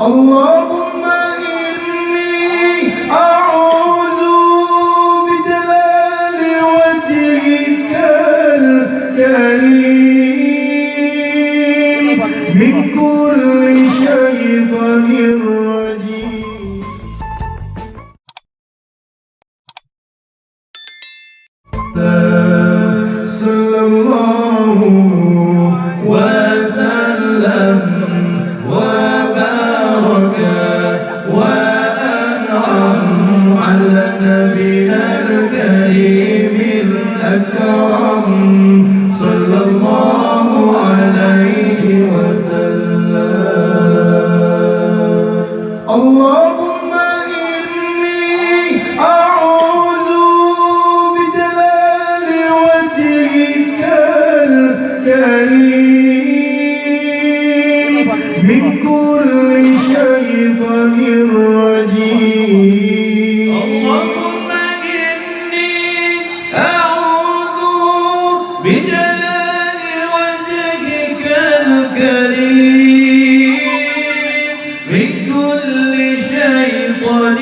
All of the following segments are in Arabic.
اللهم إني أعوذ بجلال وجهك الكريم من كل شيطان رجيم. صلى الله وسلم وبارك وأنعم على نبينا الكريم الأكرم صلى الله عليه وسلم. اللهم إني أعوذ بجلال وجهك الكريم من كل شيطان رجيم. اللهم إني أعوذ بجلال وجهك الكريم من كل شيطان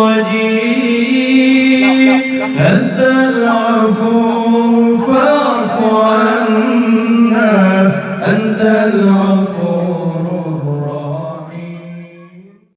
رجيم. أنت العفو